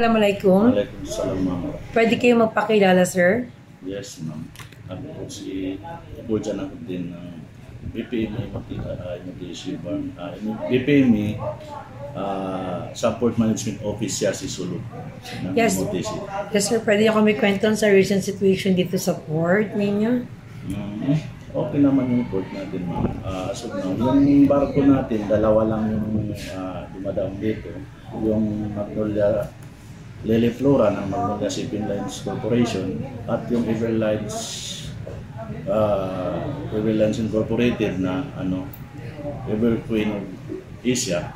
Assalamualaikum. Waalaikumsalam, ma'am. Pwede kayo magpakilala, sir? Yes, ma'am. Ako po si Bojan ako din ng BPME BPME Support Management Office siya si Sulog ng Yes. Motisi. Yes, sir. Pwede niyo kami kwento sa recent situation dito sa port ninyo? Okay naman yung port natin, ma'am. As of now, yung barko natin, dalawa lang yung dumadaan dito. Yung Magnolia Lele Flora ng Magnolia Shipping Lines Corporation at yung Everlines Incorporated na Everqueen of Asia.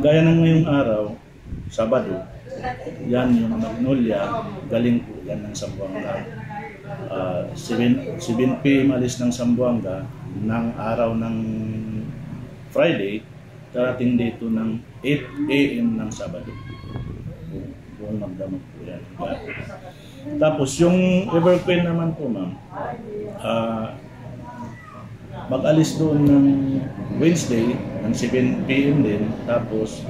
Gaya ng ngayong araw, Sabado, yan yung Magnolia, galing po yan ng Zamboanga. 7 PM alis ng Zamboanga ng araw ng Friday, darating dito ng 8 AM ng Sabado. Buong magdamag po yan. Tapos yung Everqueen naman po, ma'am, mag-alis doon ng Wednesday ng 7 PM din. Tapos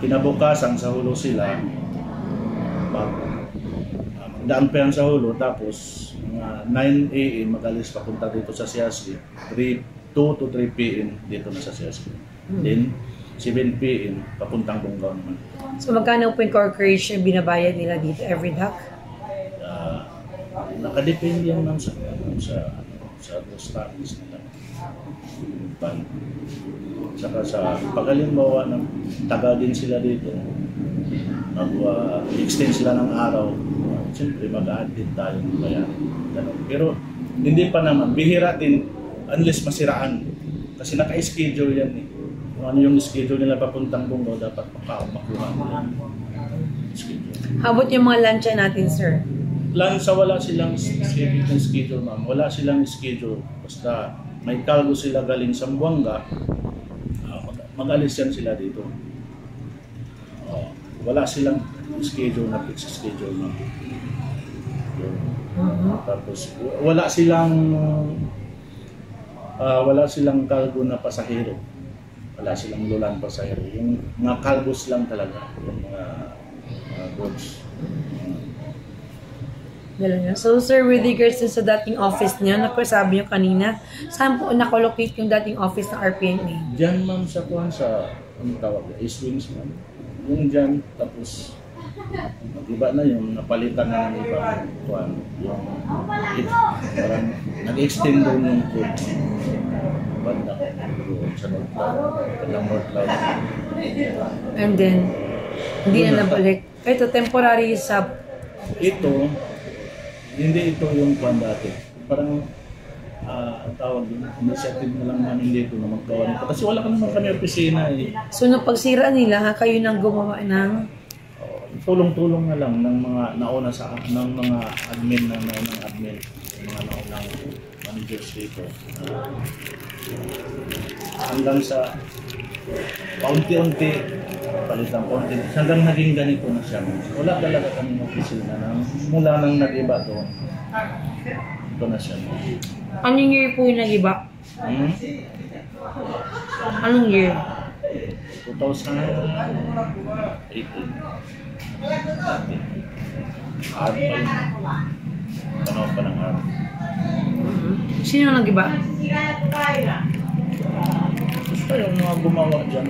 kinabukasan sa Hulo sila, magdaan pa yan sa Hulo. Tapos 9 AM mag-alis papunta dito sa Siasli. 2 to 3 PM dito na sa Siasli. Then 7 PM papuntang Bungaw naman. So magkano po yung corporation binabayad nila dito every dock? Nakadepende yan, ma'am, sa status nila. Saka sa pag-alimbawa ng taga din sila dito, mag-extend sila ng araw, siyempre mag-add din tayo ng bayaran. Pero hindi pa naman, bihira din unless masiraan. Kasi naka-schedule yan eh. Kung ano yung schedule nila papuntang Bungaw, dapat makuha nila. How about yung mga lunch natin, sir? Lunch, wala silang schedule, ma'am. Wala silang schedule. Basta may cargo sila galing sa Zamboanga, mag-alis yan sila dito. Wala silang schedule na fixed schedule, ma'am. Tapos wala silang cargo na pasahero. Wala silang lulan pasahero. Yung mga cargos lang talaga, yung mga goods. So sir, with regards sa dating office niya, napasabi niyo kanina, saan po nakolocate yung dating office ng RPNA? Diyan, ma'am, sa kuhan sa, anong tawag, East-Wings, ma'am. Yung diyan, tapos iba na yung napalitan na ng ibang kuhan. Yung parang nag-extend doon yung code. Banda sa North Cloud. And then, hindi na nabalik. Ito, temporary sub. Hindi ito yung kuhan dati. Parang ang tawag yun, initiative na lang namin dito na maggawa nito. Kasi wala ka naman kami opisina eh. So, nung pagsira nila, kayo nang gumawa ng tulong-tulong na lang ng mga nauna ng mga admin ng admin, mga naunang managers dito. Hanggang sa paunti-unti, palitan paunti, hanggang naging ganito na siya. Wala talaga kaming opisina mula nang nag-iba doon. Ito na siya. Anong year po yung nag-iba? Anong year? 2018. Araw pa yun. Panahon pa ng araw. Sino nag-iba? Basta yung mga gumawa dyan.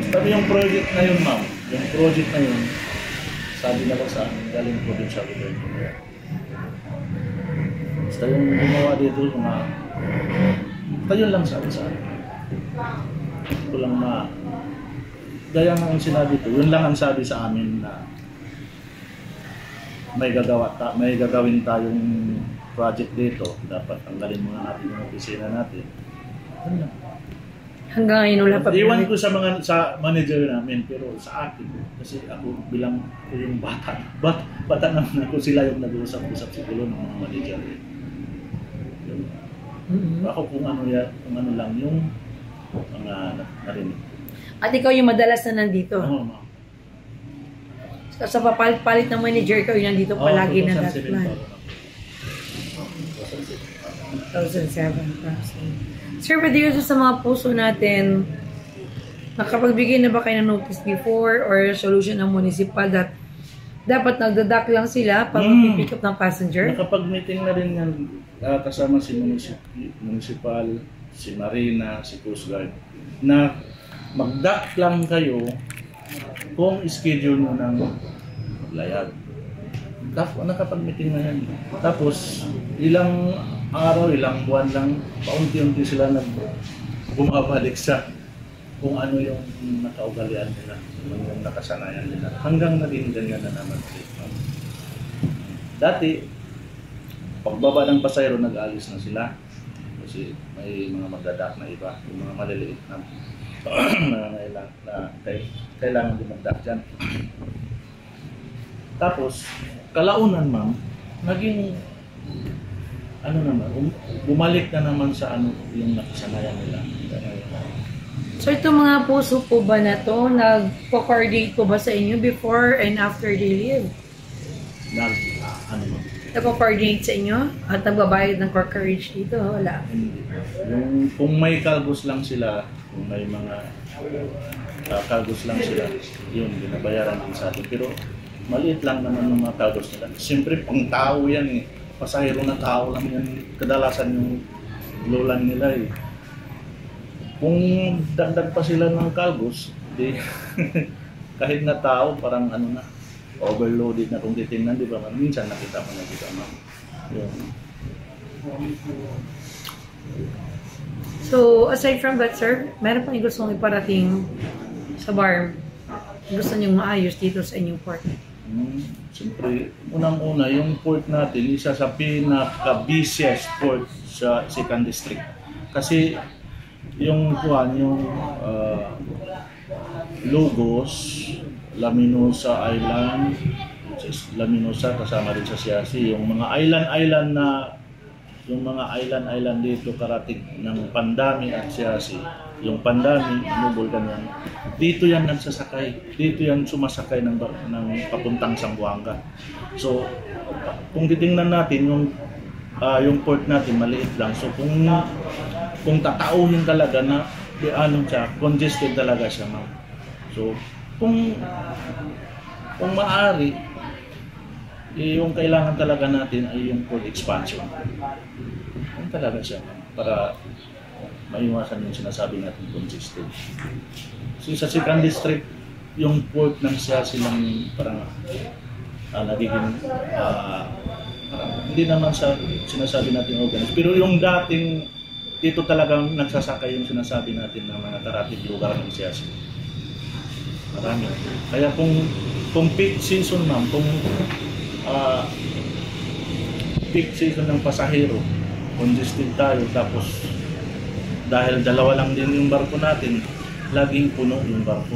Sabi yung project na yun, ma'am. Yung project na yun, sabi na ko sa amin, galing project sa gobyerno. Basta yung gumawa dito, yun lang sabi sa amin. Ito lang gaya nga ang sinabi ko, yun lang ang sabi sa amin na may gagawin tayong project dito, dapat tanggalin muna natin yung opisina natin. Hanggang ngayon wala pa. Iwan ko sa manager namin, pero sa akin, kasi ako bilang yung bata naman ako, sila yung nag-uusap-usap siguro ng mga manager. Ako kung ano lang yung mga narinig. At ikaw yung madalas na nandito? Oo, ma'am. Sa papalit ng manager, ikaw yung nandito palagi na that plan? 2007. Sir, pwede yun sa mga puso natin, Nakapagbigay na ba kayo ng notice before or solution ng municipal that dapat nagdadak lang sila pag pick up ng passenger? Nakapag-meeting na rin yan kasama si municipal, si Marina, si Coast Guard, na mag-dock lang kayo kung schedule nyo ng layag. Nakapag-meeting na yan. Tapos, ilang araw, ilang buwan lang, paunti-unti sila bumabalik sa kung ano yung nakaugalian nila, yung nakasanayan nila. Hanggang naging ganyan na naman. Dati, pagbaba ng pasayro, nag-alis na sila. Kasi may mga magdadak na iba, yung mga maliliit na kailangan din mag-dock dyan. Tapos, kalaunan ma'am, naging bumalik na naman sa yung nakasanayan nila. So itong mga puso po ba na to, nagpo-coordinate po ba sa inyo before and after they leave? Nagpo-coordinate sa inyo? At nagbabayad ng corcourage dito? Wala. Kung may cargos lang sila, kung may mga cargos lang sila, yun, binabayaran din sa atin. Pero maliit lang naman ng mga cargos nila. Siyempre, pang tao yan eh. Pasahero na tao lang yan. Kadalasan yung lulan nila eh. Kung dagdag pa sila ng cargos, di, kahit na tao, parang overloaded na kung titingnan, di ba? Minsan nakita mo na dito, So, aside from that, sir, meron pang gusto mong iparating sa bar? Gusto niyong maayos dito sa inyong port? Siyempre, unang-una, yung port natin, isa sa pinaka-busiest port sa 2nd District. Kasi, yung Lugos, Laminosa Island, Laminosa kasama rin sa Siasi, yung mga island dito karating ng Pandami at Siasi, yung Pandami, Nubulgan yan, dito yan nagsasakay, dito yan sumasakay ng papuntang Zamboanga. So kung titingnan natin yung port natin maliit lang, so kung tatauhin talaga na congested talaga siya, ma'am. So kung maaari, yung kailangan talaga natin ay yung port expansion. Yan talaga siya, para maiwasan yung sinasabi natin congested. So sa 2nd District, yung port ng siya silang parang nagiging hindi naman sa sinasabi natin organized. Pero yung dating dito talagang nagsasakay yung sinasabi natin ng mga karatig lugar ng Siasi. Marami. Kaya kung peak season ma'am, kung peak season ng pasahero, congested tayo, tapos dahil dalawa lang din yung barko natin, laging puno yung barko.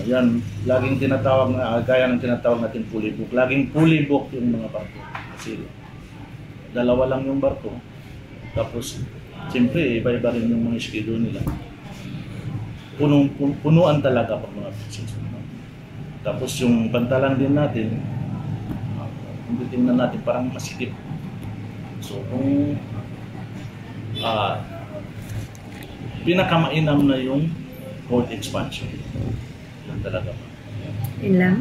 Yan, laging tinatawag na, gaya ng tinatawag natin fully book. Laging fully book yung mga barko. Kasi dalawa lang yung barko. Tapos, siyempre, iba-iba rin yung mga schedule nila. Punuan talaga pag mga season. Tapos yung pantalan din natin, kung titingnan natin, parang masikip. So, kung pinakamainam na yung port expansion. Yan talaga. Yun lang?